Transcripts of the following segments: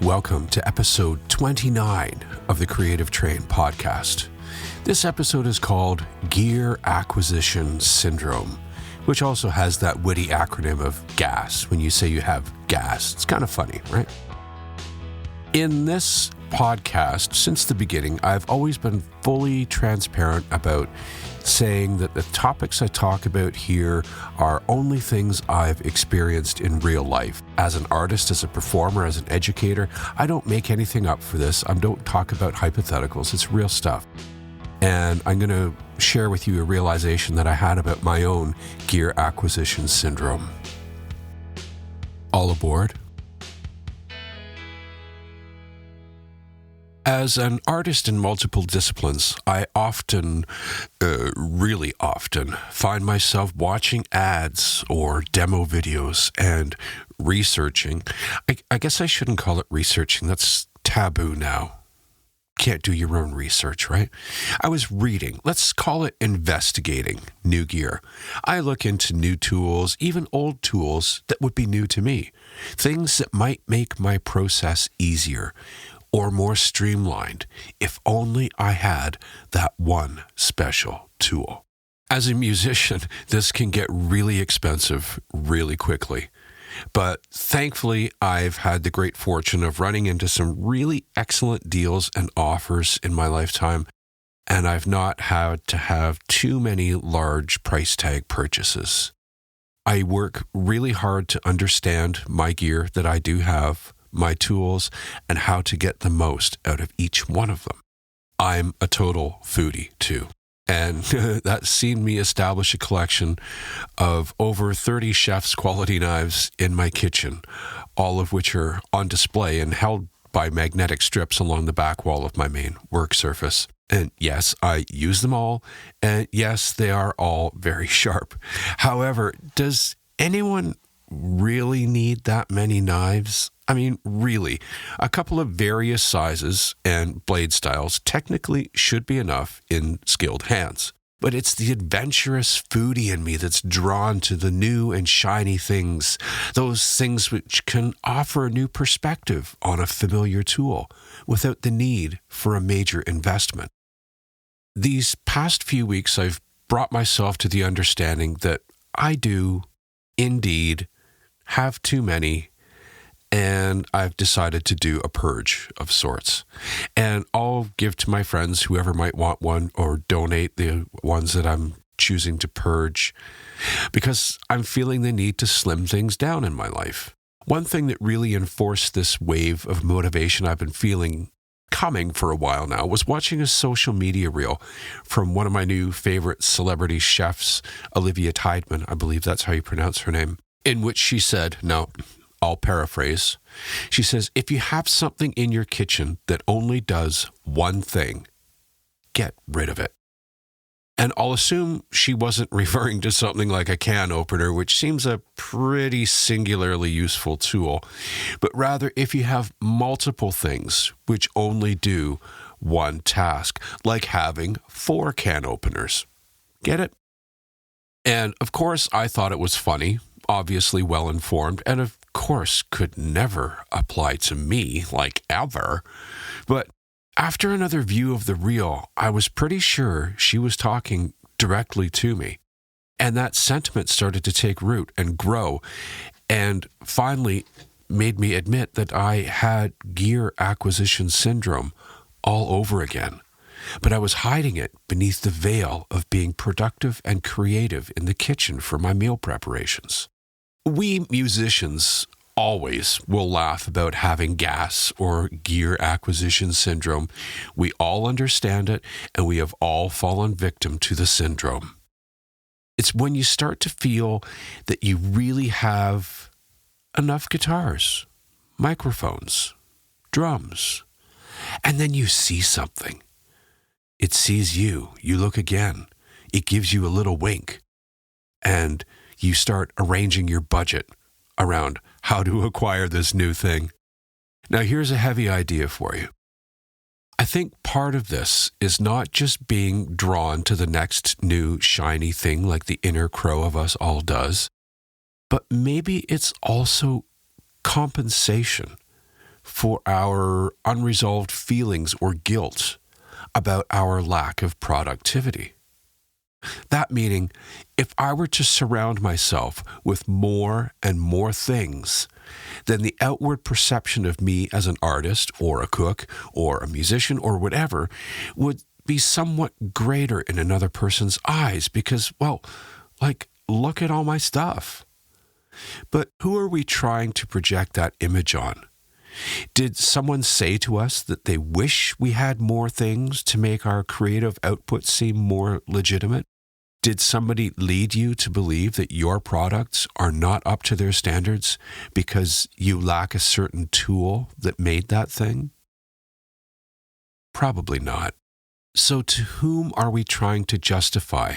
Welcome to episode 29 of the Creative Train podcast. This episode is called Gear Acquisition Syndrome, which also has that witty acronym of G.A.S. When you say you have G.A.S, it's kind of funny, right? In this podcast, since the beginning, I've always been fully transparent about saying that the topics I talk about here are only things I've experienced in real life. As an artist, as a performer, as an educator, I don't make anything up for this. I don't talk about hypotheticals. It's real stuff. And I'm going to share with you a realization that I had about my own gear acquisition syndrome. All aboard. As an artist in multiple disciplines, I really often, find myself watching ads or demo videos and researching. I guess I shouldn't call it researching. That's taboo now. Can't do your own research, right? I was reading, let's call it investigating new gear. I look into new tools, even old tools that would be new to me. Things that might make my process easier or more streamlined if only I had that one special tool. As a musician, this can get really expensive really quickly. But thankfully, I've had the great fortune of running into some really excellent deals and offers in my lifetime, and I've not had to have too many large price tag purchases. I work really hard to understand my gear that I do have, my tools, and how to get the most out of each one of them. I'm a total foodie too. And that's seen me establish a collection of over 30 chef's quality knives in my kitchen, all of which are on display and held by magnetic strips along the back wall of my main work surface. And yes, I use them all. And yes, they are all very sharp. However, does anyone really need that many knives? I mean, really, a couple of various sizes and blade styles technically should be enough in skilled hands. But it's the adventurous foodie in me that's drawn to the new and shiny things, those things which can offer a new perspective on a familiar tool without the need for a major investment. These past few weeks, I've brought myself to the understanding that I do, indeed, have too many, and I've decided to do a purge of sorts. And I'll give to my friends, whoever might want one, or donate the ones that I'm choosing to purge, because I'm feeling the need to slim things down in my life. One thing that really enforced this wave of motivation I've been feeling coming for a while now was watching a social media reel from one of my new favorite celebrity chefs, Olivia Tideman, I believe that's how you pronounce her name, in which she said, no, I'll paraphrase. She says, if you have something in your kitchen that only does one thing, get rid of it. And I'll assume she wasn't referring to something like a can opener, which seems a pretty singularly useful tool, but rather if you have multiple things which only do one task, like having 4 can openers. Get it? And of course, I thought it was funny, obviously well-informed, and of course could never apply to me, like ever. But after another view of the reel, I was pretty sure she was talking directly to me. And that sentiment started to take root and grow, and finally made me admit that I had gear acquisition syndrome all over again. But I was hiding it beneath the veil of being productive and creative in the kitchen for my meal preparations. We musicians always will laugh about having G.A.S or gear acquisition syndrome. We all understand it, and we have all fallen victim to the syndrome. It's when you start to feel that you really have enough guitars, microphones, drums, and then you see something. It sees you. You look again. It gives you a little wink. And you start arranging your budget around how to acquire this new thing. Now, here's a heavy idea for you. I think part of this is not just being drawn to the next new shiny thing like the inner crow of us all does, but maybe it's also compensation for our unresolved feelings or guilt about our lack of productivity. That meaning, if I were to surround myself with more and more things, then the outward perception of me as an artist or a cook or a musician or whatever would be somewhat greater in another person's eyes because, well, look at all my stuff. But who are we trying to project that image on? Did someone say to us that they wish we had more things to make our creative output seem more legitimate? Did somebody lead you to believe that your products are not up to their standards because you lack a certain tool that made that thing? Probably not. So to whom are we trying to justify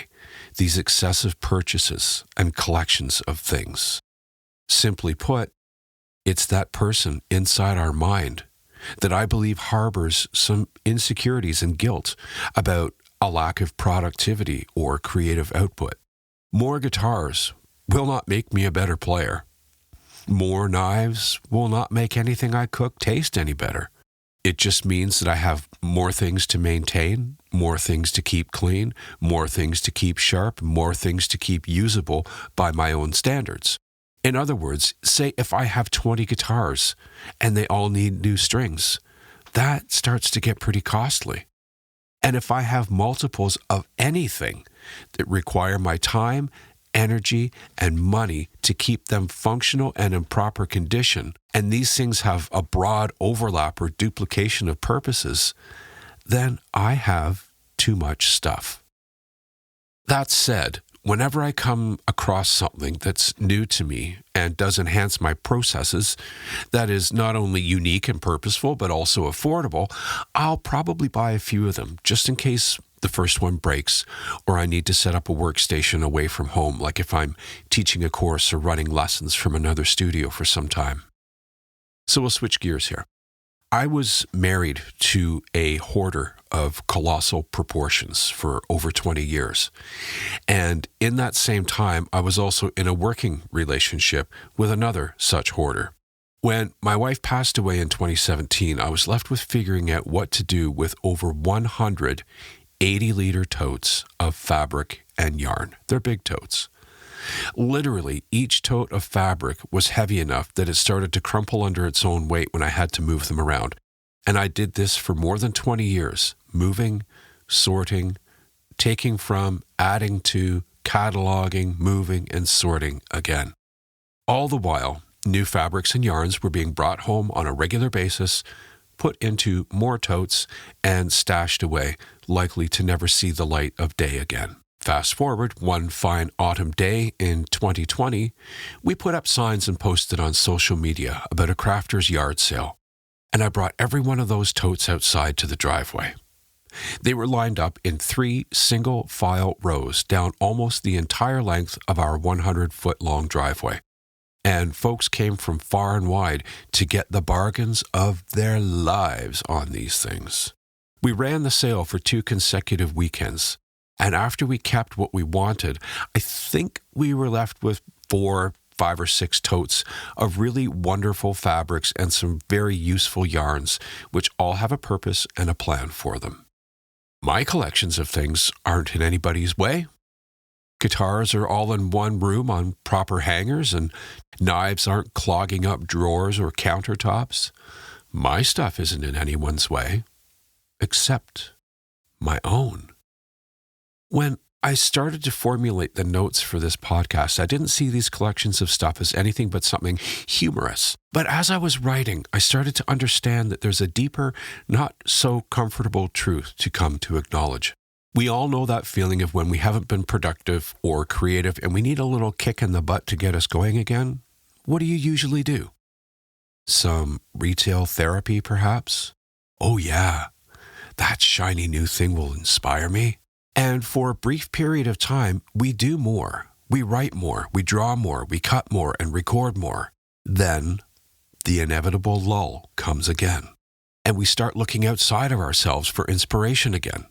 these excessive purchases and collections of things? Simply put, it's that person inside our mind that I believe harbors some insecurities and guilt about a lack of productivity or creative output. More guitars will not make me a better player. More knives will not make anything I cook taste any better. It just means that I have more things to maintain, more things to keep clean, more things to keep sharp, more things to keep usable by my own standards. In other words, say if I have 20 guitars and they all need new strings, that starts to get pretty costly. And if I have multiples of anything that require my time, energy, and money to keep them functional and in proper condition, and these things have a broad overlap or duplication of purposes, then I have too much stuff. That said, whenever I come across something that's new to me and does enhance my processes, that is not only unique and purposeful, but also affordable, I'll probably buy a few of them just in case the first one breaks or I need to set up a workstation away from home, like if I'm teaching a course or running lessons from another studio for some time. So we'll switch gears here. I was married to a hoarder of colossal proportions for over 20 years. And in that same time, I was also in a working relationship with another such hoarder. When my wife passed away in 2017, I was left with figuring out what to do with over 100 80-liter totes of fabric and yarn. They're big totes. Literally, each tote of fabric was heavy enough that it started to crumple under its own weight when I had to move them around. And I did this for more than 20 years, moving, sorting, taking from, adding to, cataloging, moving, and sorting again. All the while, new fabrics and yarns were being brought home on a regular basis, put into more totes, and stashed away, likely to never see the light of day again. Fast forward, one fine autumn day in 2020, we put up signs and posted on social media about a crafter's yard sale, and I brought every one of those totes outside to the driveway. They were lined up in 3 single-file rows down almost the entire length of our 100-foot-long driveway, and folks came from far and wide to get the bargains of their lives on these things. We ran the sale for 2 consecutive weekends. And after we kept what we wanted, I think we were left with 4, 5, or 6 totes of really wonderful fabrics and some very useful yarns, which all have a purpose and a plan for them. My collections of things aren't in anybody's way. Guitars are all in one room on proper hangers, and knives aren't clogging up drawers or countertops. My stuff isn't in anyone's way, except my own. When I started to formulate the notes for this podcast, I didn't see these collections of stuff as anything but something humorous. But as I was writing, I started to understand that there's a deeper, not so comfortable truth to come to acknowledge. We all know that feeling of when we haven't been productive or creative and we need a little kick in the butt to get us going again. What do you usually do? Some retail therapy, perhaps? Oh yeah, that shiny new thing will inspire me. And for a brief period of time, we do more. We write more, we draw more, we cut more, and record more. Then the inevitable lull comes again, and we start looking outside of ourselves for inspiration again.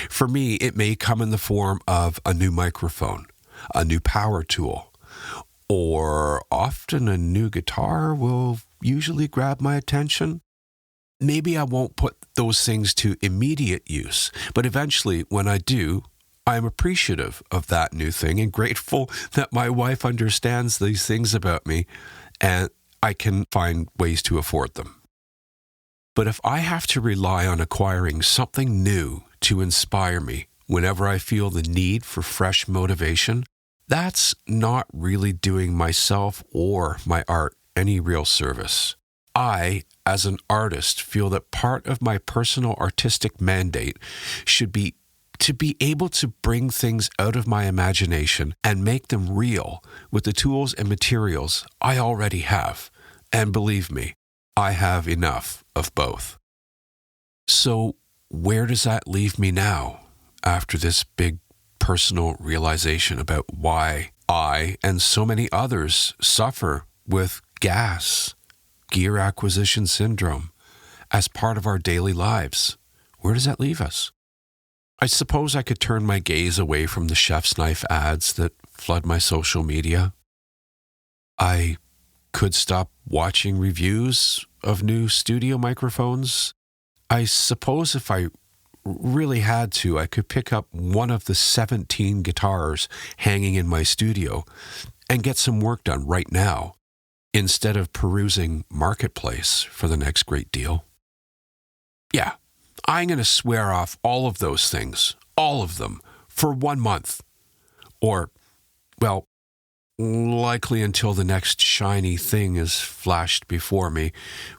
For me, it may come in the form of a new microphone, a new power tool, or often a new guitar will usually grab my attention. maybe I won't put those things to immediate use, but eventually when I do, I'm appreciative of that new thing and grateful that my wife understands these things about me and I can find ways to afford them. But if I have to rely on acquiring something new to inspire me whenever I feel the need for fresh motivation, that's not really doing myself or my art any real service. I, as an artist, feel that part of my personal artistic mandate should be to be able to bring things out of my imagination and make them real with the tools and materials I already have. And believe me, I have enough of both. So where does that leave me now after this big personal realization about why I and so many others suffer with G.A.S, gear acquisition syndrome, as part of our daily lives? Where does that leave us? I suppose I could turn my gaze away from the chef's knife ads that flood my social media. I could stop watching reviews of new studio microphones. I suppose if I really had to, I could pick up one of the 17 guitars hanging in my studio and get some work done right now, instead of perusing Marketplace for the next great deal. Yeah, I'm going to swear off all of those things, all of them, for 1 month. Or, well, likely until the next shiny thing is flashed before me,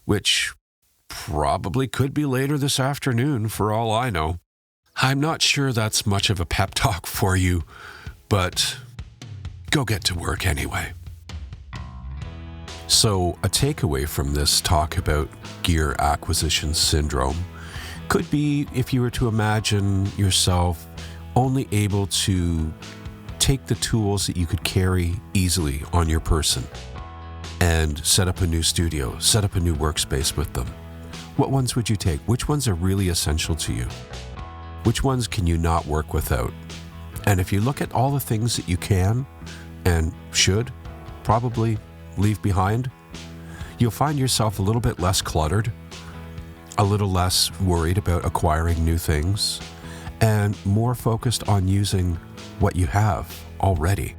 which probably could be later this afternoon for all I know. I'm not sure that's much of a pep talk for you, but go get to work anyway. So a takeaway from this talk about gear acquisition syndrome could be if you were to imagine yourself only able to take the tools that you could carry easily on your person and set up a new studio, set up a new workspace with them. What ones would you take? Which ones are really essential to you? Which ones can you not work without? And if you look at all the things that you can and should probably leave behind, you'll find yourself a little bit less cluttered, a little less worried about acquiring new things, and more focused on using what you have already.